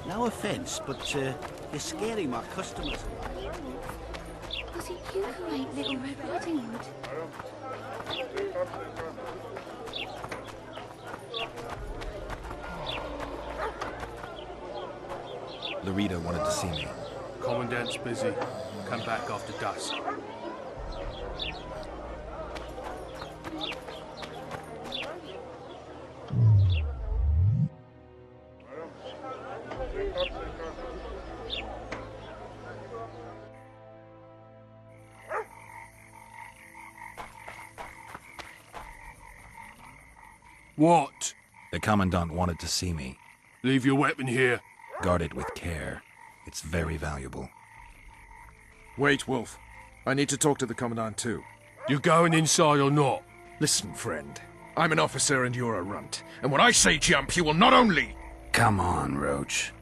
No offence, but you're scaring my customers. Was it you who ate Little Red Riding Hood? Laredo wanted to see me. Commandant's busy. Come back after dusk. What? The Commandant wanted to see me. Leave your weapon here. Guard it with care. It's very valuable. Wait, Wolf. I need to talk to the Commandant too. You going inside or not? Listen, friend. I'm an officer and you're a runt. And when I say jump, you will not only... Come on, Roach.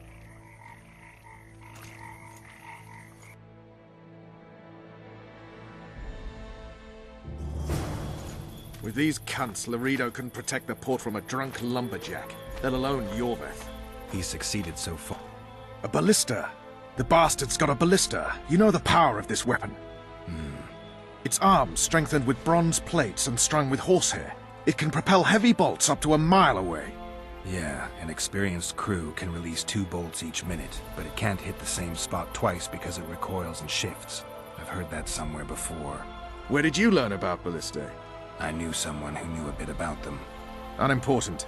With these cunts, Laredo couldn't protect the port from a drunk lumberjack, let alone Yorveth. He's succeeded so far. A ballista! The bastard's got a ballista. You know the power of this weapon. Its arms strengthened with bronze plates and strung with horsehair. It can propel heavy bolts up to a mile away. Yeah, an experienced crew can release 2 bolts each minute, but it can't hit the same spot twice because it recoils and shifts. I've heard that somewhere before. Where did you learn about ballistae? I knew someone who knew a bit about them. Unimportant.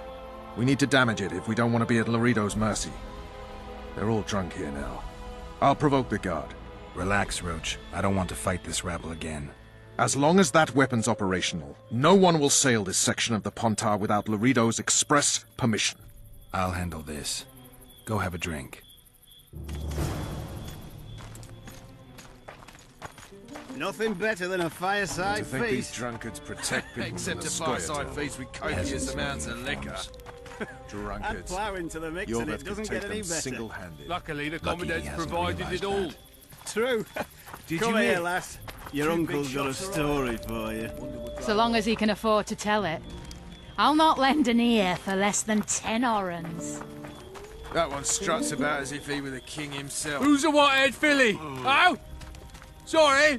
We need to damage it if we don't want to be at Laredo's mercy. They're all drunk here now. I'll provoke the guard. Relax, Roach. I don't want to fight this rabble again. As long as that weapon's operational, no one will sail this section of the Pontar without Laredo's express permission. I'll handle this. Go have a drink. Nothing better than a fireside I think these feast. drunkards protect people Except from a the fireside feast with copious amounts of liquor. Add Drunkards. plough into the mix and Yorveth it doesn't could take get any them better. single-handed. Luckily, the Lucky he Commandant's hasn't provided realised it all. that. True. Did Come you here, hear? lass. Your uncle's got a story for you. So long as he can afford to tell it. I'll not lend an ear for less than 10 orens. That one struts about as if he were the king himself. Who's a white-haired filly? Oh! Sorry!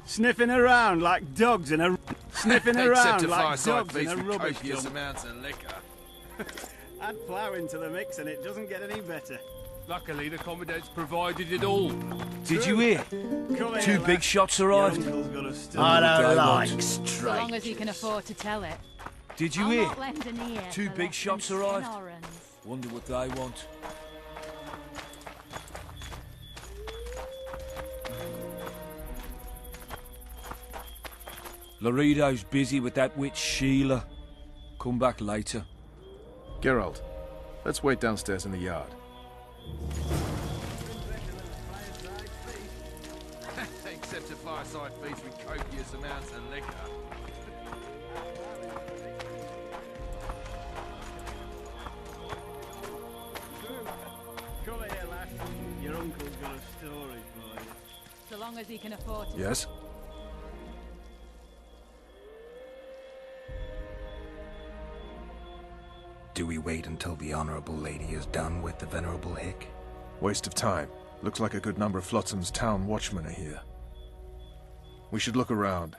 Sniffing around like dogs in a... Sniffing Except around a like fireside dogs in feast a with rubbish copious dump. amounts of liquor. Add plough into the mix and it doesn't get any better. Luckily, the Commandant's provided it all. Did you hear? Come here, 2 big lass. shots Your arrived. uncle's got a story. I don't like So long as he can afford to tell it. Did you I'll hear? not lend an ear 2 for big less shots than 10 arrived. orens. Wonder what they want. Laredo's busy with that witch Sheila. Come back later. Geralt, let's wait downstairs in the yard. Except a fireside feast with copious amounts of liquor. Come here, lass. Your uncle's got a story for you. So long as he can afford to. Yes? Do we wait until the Honorable Lady is done with the Venerable Hick? Waste of time. Looks like a good number of Flotsam's town watchmen are here. We should look around.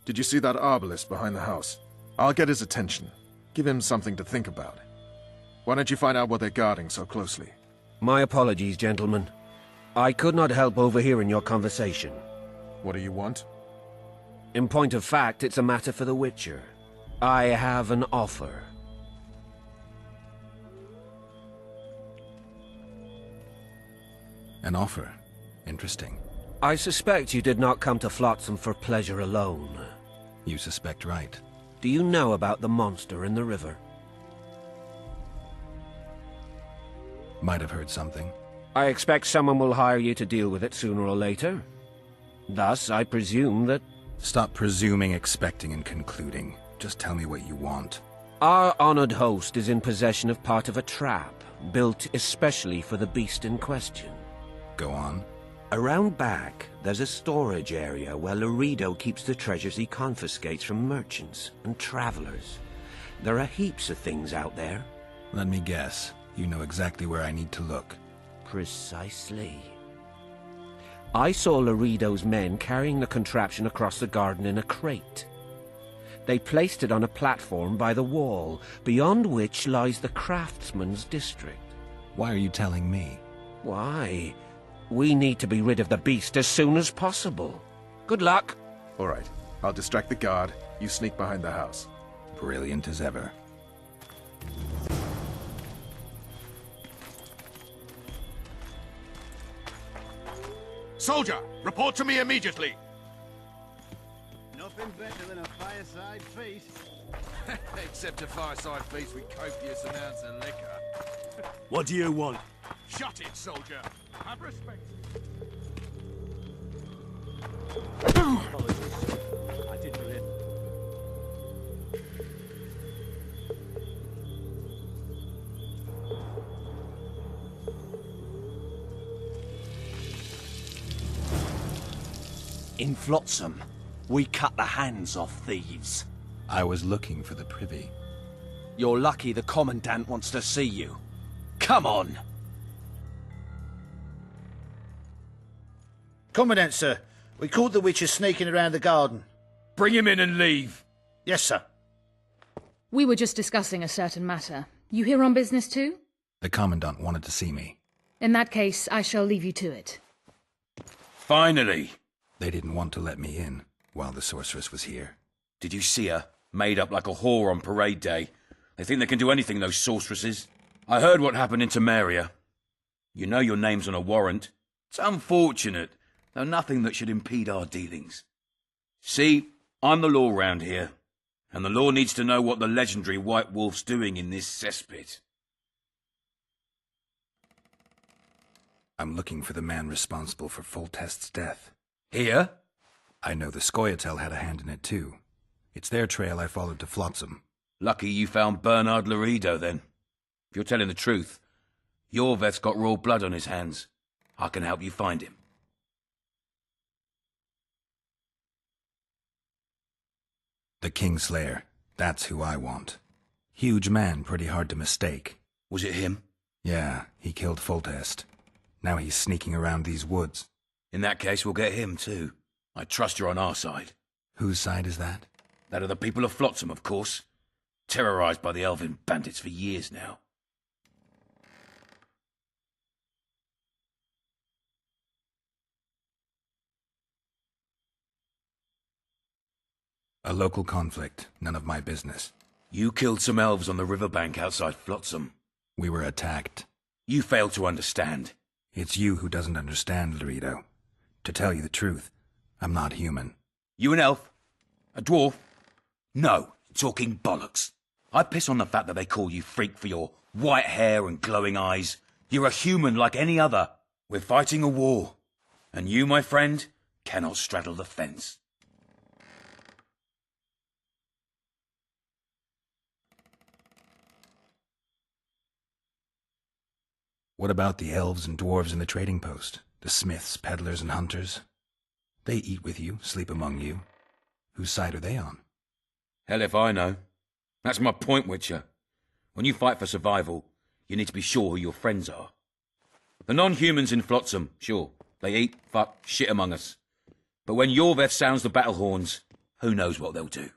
Did you see that arbalist behind the house? I'll get his attention. Give him something to think about. Why don't you find out what they're guarding so closely? My apologies, gentlemen. I could not help overhearing your conversation. What do you want? In point of fact, it's a matter for the Witcher. I have an offer. An offer. Interesting. I suspect you did not come to Flotsam for pleasure alone. You suspect right. Do you know about the monster in the river? Might have heard something. I expect someone will hire you to deal with it sooner or later. Thus, I presume that... Stop presuming, expecting, and concluding. Just tell me what you want. Our honored host is in possession of part of a trap, built especially for the beast in question. Go on. Around back, there's a storage area where Laredo keeps the treasures he confiscates from merchants and travelers. There are heaps of things out there. Let me guess. You know exactly where I need to look. Precisely. I saw Laredo's men carrying the contraption across the garden in a crate. They placed it on a platform by the wall, beyond which lies the craftsman's district. Why are you telling me? Why? We need to be rid of the beast as soon as possible. Good luck. All right. I'll distract the guard. You sneak behind the house. Brilliant as ever. Soldier, report to me immediately. Nothing better than a fireside feast. Except a fireside feast with copious amounts of liquor. What do you want? Shut it, soldier. Have respect. I didn't live. In Flotsam, we cut the hands off thieves. I was looking for the privy. You're lucky the Commandant wants to see you. Come on! Commandant, sir. We caught the witcher sneaking around the garden. Bring him in and leave. Yes, sir. We were just discussing a certain matter. You here on business too? The Commandant wanted to see me. In that case, I shall leave you to it. Finally. They didn't want to let me in while the sorceress was here. Did you see her? Made up like a whore on parade day. They think they can do anything, those sorceresses. I heard what happened in Temeria. You know your name's on a warrant. It's unfortunate, though nothing that should impede our dealings. See, I'm the law round here, and the law needs to know what the legendary White Wolf's doing in this cesspit. I'm looking for the man responsible for Foltest's death. Here? I know the Scoia'tael had a hand in it too. It's their trail I followed to Flotsam. Lucky you found Bernard Laredo, then. If you're telling the truth, Yorveth's got raw blood on his hands. I can help you find him. The Kingslayer. That's who I want. Huge man, pretty hard to mistake. Was it him? Yeah, he killed Foltest. Now he's sneaking around these woods. In that case, we'll get him too. I trust you're on our side. Whose side is that? That of the people of Flotsam, of course. Terrorized by the elven bandits for years now. A local conflict, none of my business. You killed some elves on the riverbank outside Flotsam. We were attacked. You failed to understand. It's you who doesn't understand, Laredo. To tell you the truth, I'm not human. You an elf? A dwarf? No, talking bollocks. I piss on the fact that they call you freak for your white hair and glowing eyes. You're a human like any other. We're fighting a war. And you, my friend, cannot straddle the fence. What about the elves and dwarves in the trading post? The smiths, peddlers, and hunters? They eat with you, sleep among you. Whose side are they on? Hell if I know. That's my point, Witcher. When you fight for survival, you need to be sure who your friends are. The non-humans in Flotsam, sure, they eat, fuck, shit among us. But when Yorveth sounds the battle horns, who knows what they'll do.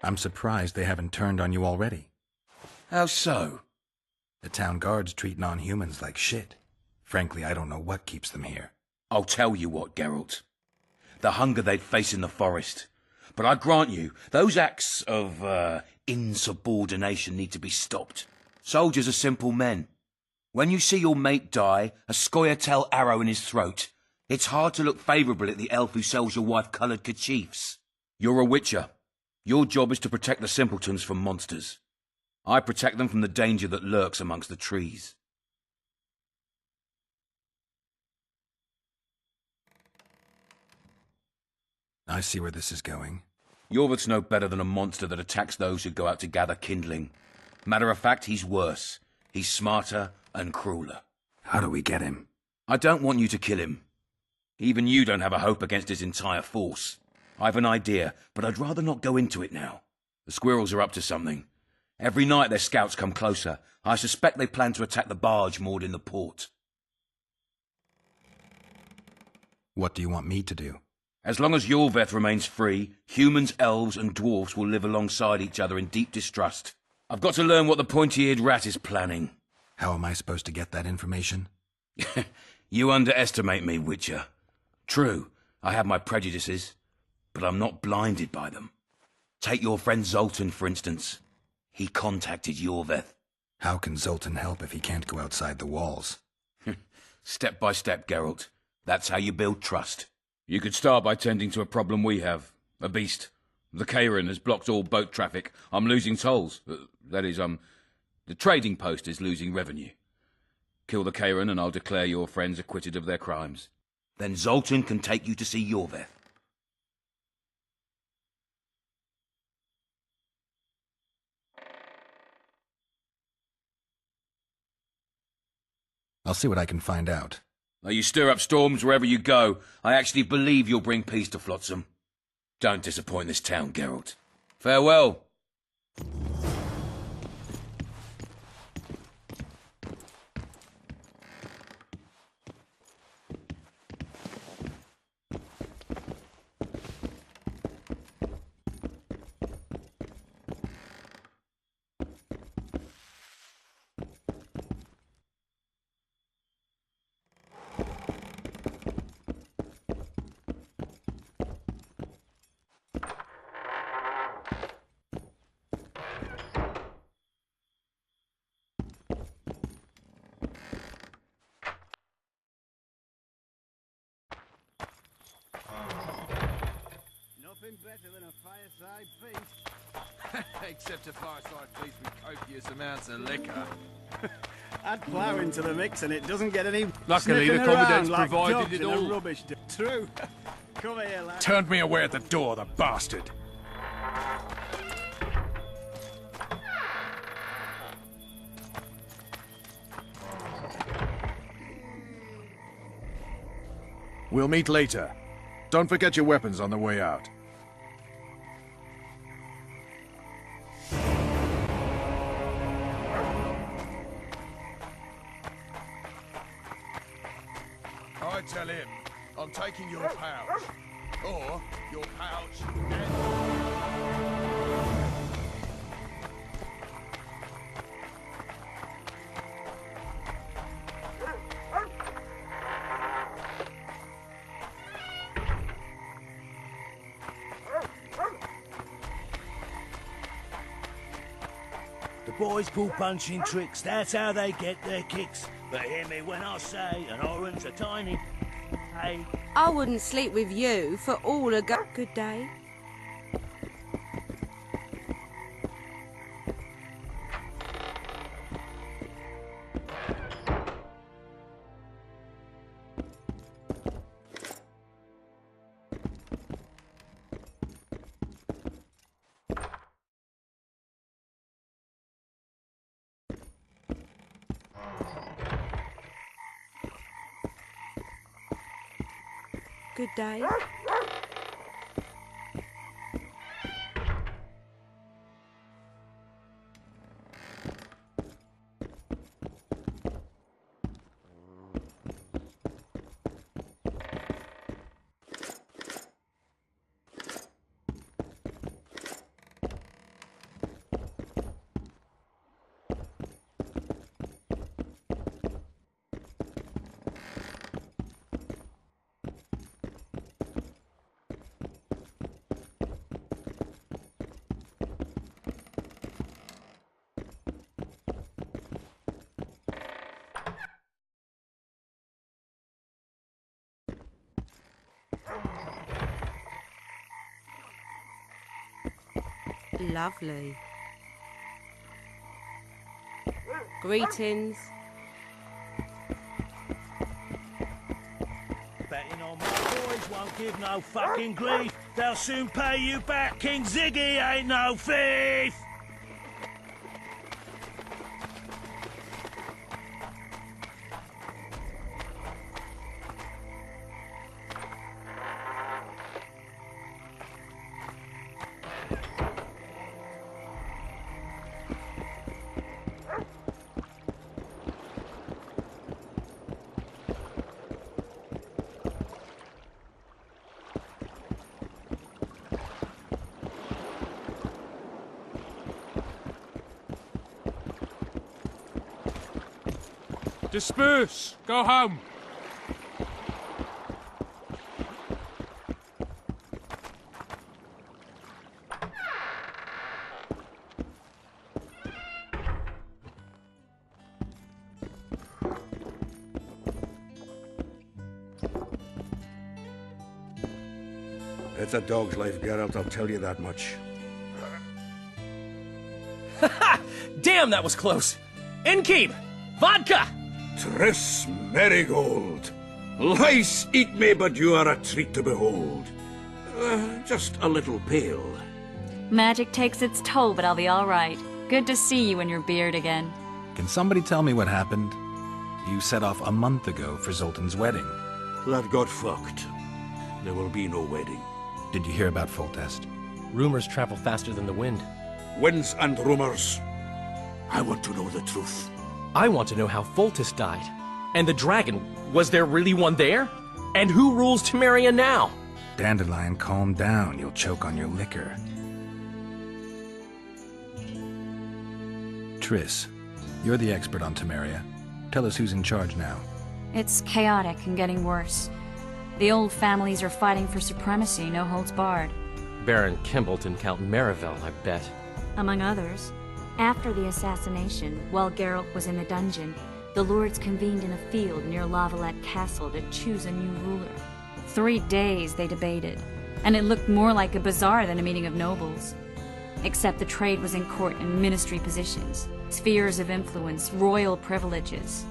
I'm surprised they haven't turned on you already. How so? The town guards treat non-humans like shit. Frankly, I don't know what keeps them here. I'll tell you what, Geralt. The hunger they'd face in the forest. But I grant you, those acts of, insubordination need to be stopped. Soldiers are simple men. When you see your mate die, a Scoia'tael arrow in his throat, it's hard to look favourable at the elf who sells your wife coloured kerchiefs. You're a witcher. Your job is to protect the simpletons from monsters. I protect them from the danger that lurks amongst the trees. I see where this is going. Yorvith's no better than a monster that attacks those who go out to gather kindling. Matter of fact, he's worse. He's smarter and crueler. How do we get him? I don't want you to kill him. Even you don't have a hope against his entire force. I've an idea, but I'd rather not go into it now. The squirrels are up to something. Every night their scouts come closer. I suspect they plan to attack the barge moored in the port. What do you want me to do? As long as Yorveth remains free, humans, elves, and dwarfs will live alongside each other in deep distrust. I've got to learn what the pointy-eared rat is planning. How am I supposed to get that information? You underestimate me, Witcher. True, I have my prejudices, but I'm not blinded by them. Take your friend Zoltan, for instance. He contacted Yorveth. How can Zoltan help if he can't go outside the walls? Step by step, Geralt. That's how you build trust. You could start by tending to a problem we have. A beast. The Kairan has blocked all boat traffic. I'm losing tolls. That is, the trading post is losing revenue. Kill the Kairan and I'll declare your friends acquitted of their crimes. Then Zoltan can take you to see Yorveth. I'll see what I can find out. Now you stir up storms wherever you go. I actually believe you'll bring peace to Flotsam. Don't disappoint this town, Geralt. Farewell. Nothing better than a fireside feast. Except a fireside feast with copious amounts of liquor. Add plough into the mix and it doesn't get any Luckily, sniffing the commandant's around like provided dogs it in a all. rubbish True. Come here, lad. Turned me away at the door, the bastard. We'll meet later. Don't forget your weapons on the way out. I tell him I'm taking your pouch. Or your pouch and... The boys pull punching tricks, that's how they get their kicks. But hear me when I say an orange a tiny... Hey. I wouldn't sleep with you for all a good day. Good day. Lovely. Greetings. Betting on my boys won't give no fucking grief. They'll soon pay you back. King Ziggy ain't no thief. Disperse! Go home! It's a dog's life, Geralt, I'll tell you that much. Damn, that was close! Innkeep! Vodka! Triss Merigold! Lice eat me, but you are a treat to behold. Just a little pale. Magic takes its toll, but I'll be all right. Good to see you in your beard again. Can somebody tell me what happened? You set off a month ago for Zoltan's wedding. That got fucked. There will be no wedding. Did you hear about Foltest? Rumors travel faster than the wind. Winds and rumors. I want to know the truth. I want to know how Foltest died. And the dragon, was there really one there? And who rules Temeria now? Dandelion, calm down. You'll choke on your liquor. Triss, you're the expert on Temeria. Tell us who's in charge now. It's chaotic and getting worse. The old families are fighting for supremacy, no holds barred. Baron Kimbolt and Count Marivel, I bet. Among others. After the assassination, while Geralt was in the dungeon, the lords convened in a field near Lavalette Castle to choose a new ruler. 3 days they debated, and it looked more like a bazaar than a meeting of nobles. Except the trade was in court and ministry positions, spheres of influence, royal privileges.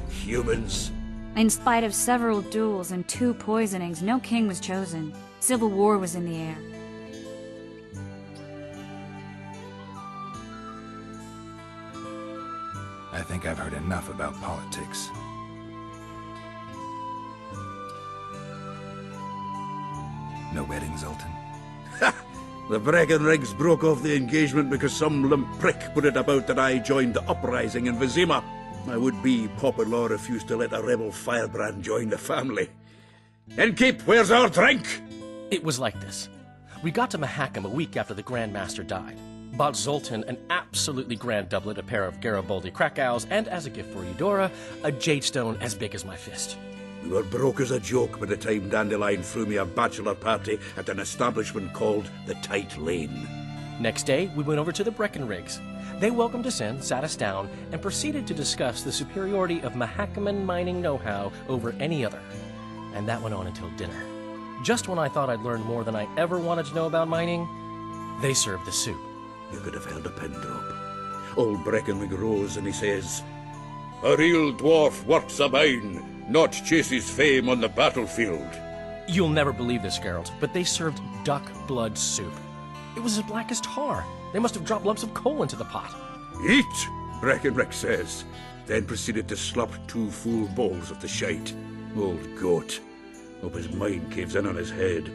Humans. In spite of several duels and 2 poisonings, no king was chosen. Civil war was in the air. I think I've heard enough about politics. No wedding, Zoltan? The Breckenrigs broke off the engagement because some limp prick put it about that I joined the uprising in Vizima. My would-be Popper-law refused to let a rebel firebrand join the family. Innkeep, where's our drink? It was like this. We got to Mahakam a week after the Grand Master died. Bought Zoltan an absolutely grand doublet, a pair of Garibaldi Krakau's, and as a gift for Eudora, a jadestone as big as my fist. We were broke as a joke by the time Dandelion threw me a bachelor party at an establishment called the Tight Lane. Next day, we went over to the Breckenrigs. They welcomed us in, sat us down, and proceeded to discuss the superiority of Mahakaman mining know-how over any other. And that went on until dinner. Just when I thought I'd learned more than I ever wanted to know about mining, they served the soup. You could have held a pin drop. Old Breckenrig rose and he says, "A real dwarf works a mine, not chases fame on the battlefield." You'll never believe this, Geralt, but they served duck blood soup. It was as black as tar. They must have dropped lumps of coal into the pot. "Eat," Breckenrig says, then proceeded to slop 2 full bowls of the shite. Old goat. Hope his mind caves in on his head.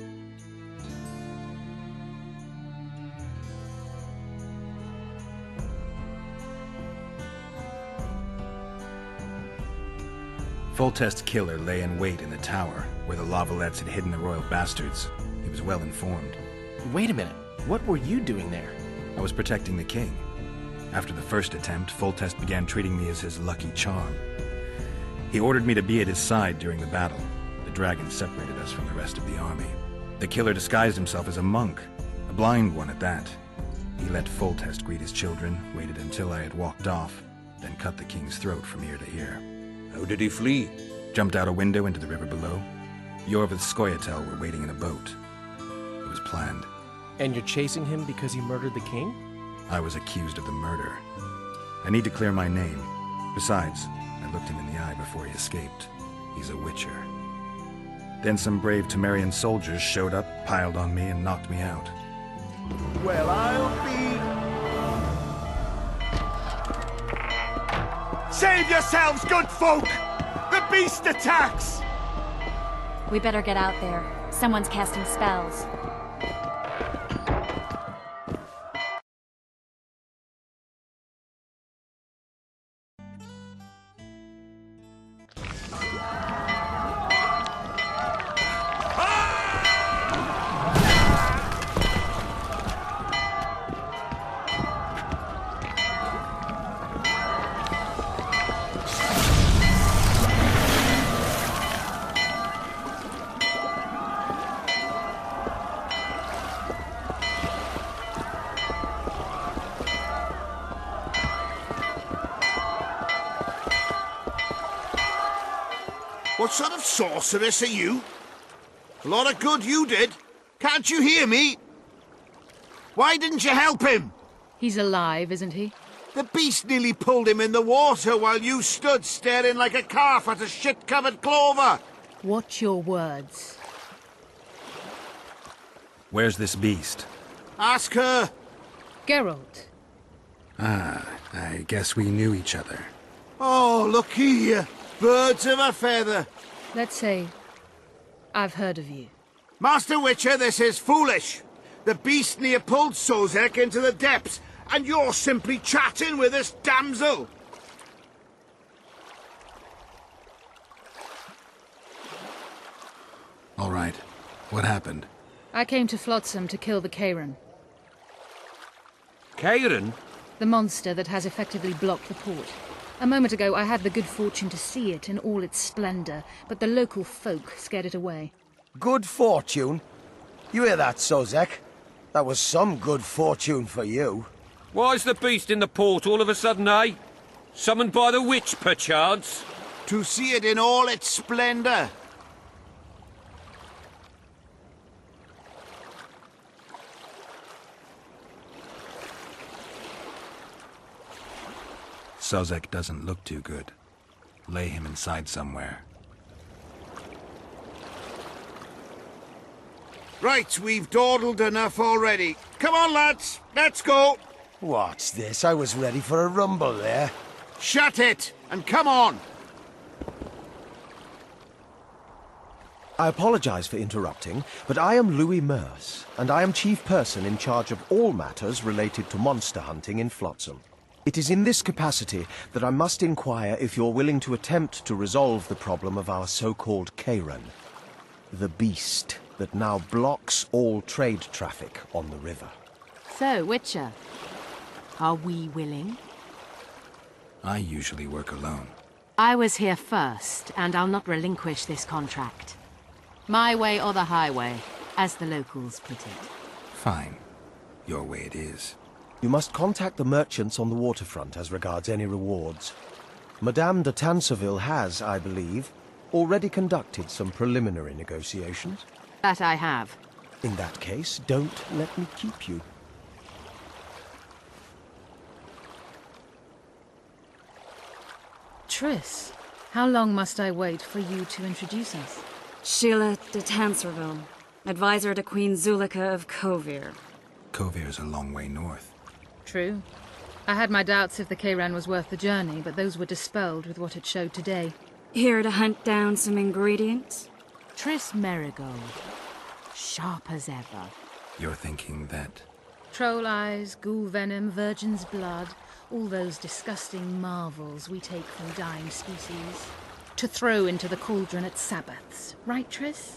Foltest's killer lay in wait in the tower, where the Lavalettes had hidden the royal bastards. He was well informed. Wait a minute. What were you doing there? I was protecting the king. After the first attempt, Foltest began treating me as his lucky charm. He ordered me to be at his side during the battle. The dragon separated us from the rest of the army. The killer disguised himself as a monk, a blind one at that. He let Foltest greet his children, waited until I had walked off, then cut the king's throat from ear to ear. How did he flee? Jumped out a window into the river below. Yorvith Scoia'tael were waiting in a boat. It was planned. And you're chasing him because he murdered the king? I was accused of the murder. I need to clear my name. Besides, I looked him in the eye before he escaped. He's a witcher. Then some brave Temerian soldiers showed up, piled on me, and knocked me out. Well, I'll be... Save yourselves, good folk! The beast attacks! We better get out there. Someone's casting spells. What sort of sorceress are you? A lot of good you did. Can't you hear me? Why didn't you help him? He's alive, isn't he? The beast nearly pulled him in the water while you stood staring like a calf at a shit-covered clover. Watch your words. Where's this beast? Ask her. Geralt. Ah, I guess we knew each other. Oh, look here. Birds of a feather. Let's say I've heard of you. Master Witcher, this is foolish. The beast near pulled Sozek into the depths, and you're simply chatting with this damsel. All right. What happened? I came to Flotsam to kill the Kayran. Kayran? The monster that has effectively blocked the port. A moment ago, I had the good fortune to see it in all its splendor, but the local folk scared it away. Good fortune? You hear that, Sozek? That was some good fortune for you. Why's the beast in the port all of a sudden, eh? Summoned by the witch, perchance? To see it in all its splendor. Sozek doesn't look too good. Lay him inside somewhere. Right, we've dawdled enough already. Come on, lads, let's go. What's this? I was ready for a rumble there. Shut it, and come on. I apologize for interrupting, but I am Louis Merce, and I am chief person in charge of all matters related to monster hunting in Flotsam. It is in this capacity that I must inquire if you're willing to attempt to resolve the problem of our so-called Kayran, the beast that now blocks all trade traffic on the river. So, Witcher, are we willing? I usually work alone. I was here first, and I'll not relinquish this contract. My way or the highway, as the locals put it. Fine. Your way it is. You must contact the merchants on the waterfront as regards any rewards. Madame de Tanseville has, I believe, already conducted some preliminary negotiations. That I have. In that case, don't let me keep you. Triss, how long must I wait for you to introduce us? Sheila de Tanserville, advisor to Queen Zulika of Kovir. Kovir's a long way north. True. I had my doubts if the Kayran was worth the journey, but those were dispelled with what it showed today. Here to hunt down some ingredients? Triss Merigold. Sharp as ever. You're thinking that... Troll eyes, ghoul venom, virgin's blood, all those disgusting marvels we take from dying species. To throw into the cauldron at Sabbaths. Right, Triss?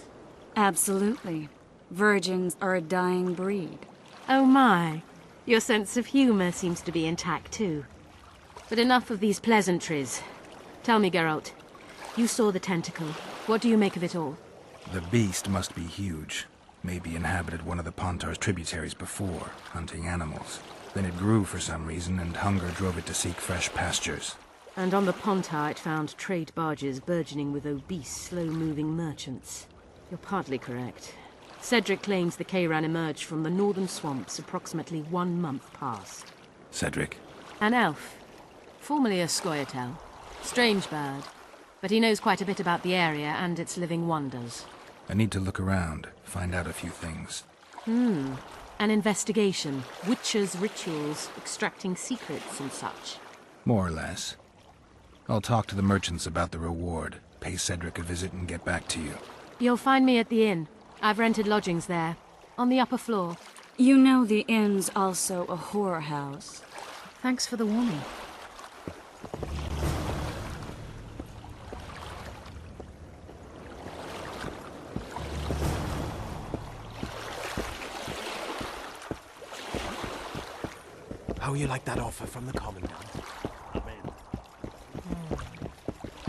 Absolutely. Virgins are a dying breed. Oh my. Your sense of humor seems to be intact too. But enough of these pleasantries. Tell me, Geralt. You saw the tentacle. What do you make of it all? The beast must be huge. Maybe inhabited one of the Pontar's tributaries before, hunting animals. Then it grew for some reason, and hunger drove it to seek fresh pastures. And on the Pontar it found trade barges burgeoning with obese, slow-moving merchants. You're partly correct. Cedric claims the Kayran emerged from the northern swamps approximately 1 month past. Cedric? An elf, formerly a Scoia'tael. Strange bird, but he knows quite a bit about the area and its living wonders. I need to look around, find out a few things. An investigation, witches' rituals, extracting secrets and such. More or less. I'll talk to the merchants about the reward, pay Cedric a visit and get back to you. You'll find me at the inn. I've rented lodgings there, on the upper floor. You know the inn's also a horror house. Thanks for the warning. How you like that offer from the Commandant?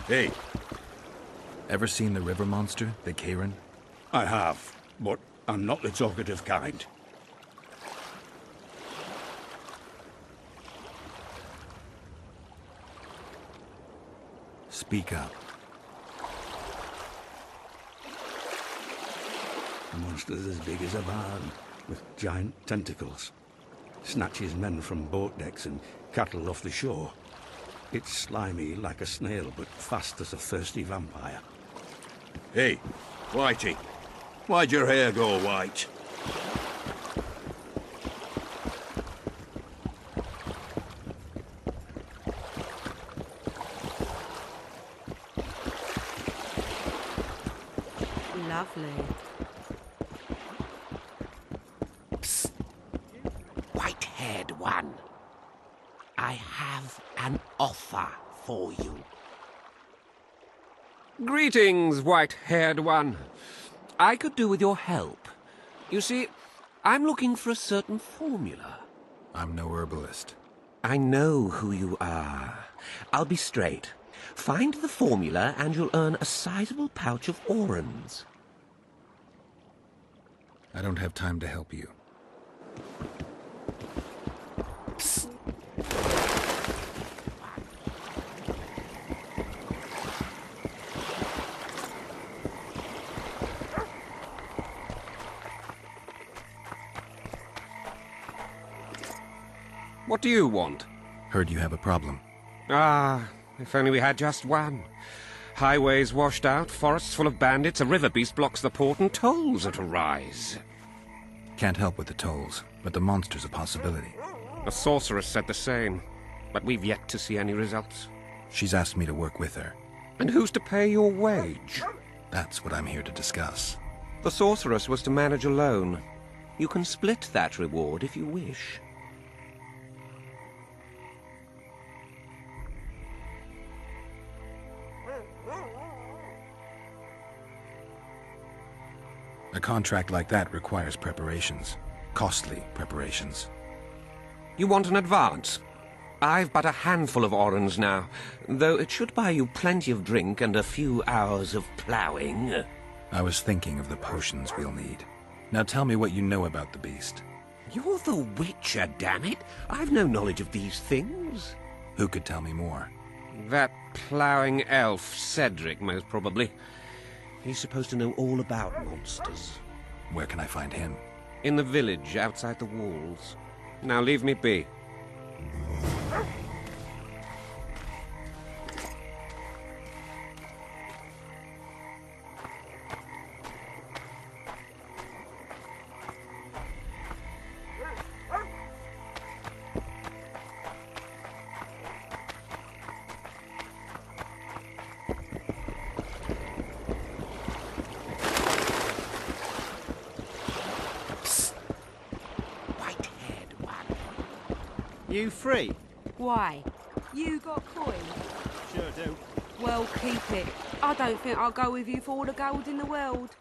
Hey! Ever seen the river monster, the Kayran? I have, but I'm not the talkative kind. Speak up. The monster's as big as a barn, with giant tentacles. Snatches men from boat decks and cattle off the shore. It's slimy like a snail, but fast as a thirsty vampire. Hey, Whitey, why'd your hair go white? Lovely. Psst. White-haired one. I have an offer for you. Greetings, white-haired one. I could do with your help. You see, I'm looking for a certain formula. I'm no herbalist. I know who you are. I'll be straight. Find the formula and you'll earn a sizable pouch of orans. I don't have time to help you. Psst. What do you want? Heard you have a problem. Ah, if only we had just one. Highways washed out, forests full of bandits, a river beast blocks the port, and tolls at a rise. Can't help with the tolls, but the monster's a possibility. The sorceress said the same, but we've yet to see any results. She's asked me to work with her. And who's to pay your wage? That's what I'm here to discuss. The sorceress was to manage alone. You can split that reward if you wish. A contract like that requires preparations. Costly preparations. You want an advance? I've but a handful of orans now, though it should buy you plenty of drink and a few hours of ploughing. I was thinking of the potions we'll need. Now tell me what you know about the beast. You're the Witcher, damn it! I've no knowledge of these things. Who could tell me more? That ploughing elf, Cedric, most probably. He's supposed to know all about monsters. Where can I find him? In the village, outside the walls. Now leave me be. You free? Why? You got coin? Sure do. Well, keep it. I don't think I'll go with you for all the gold in the world.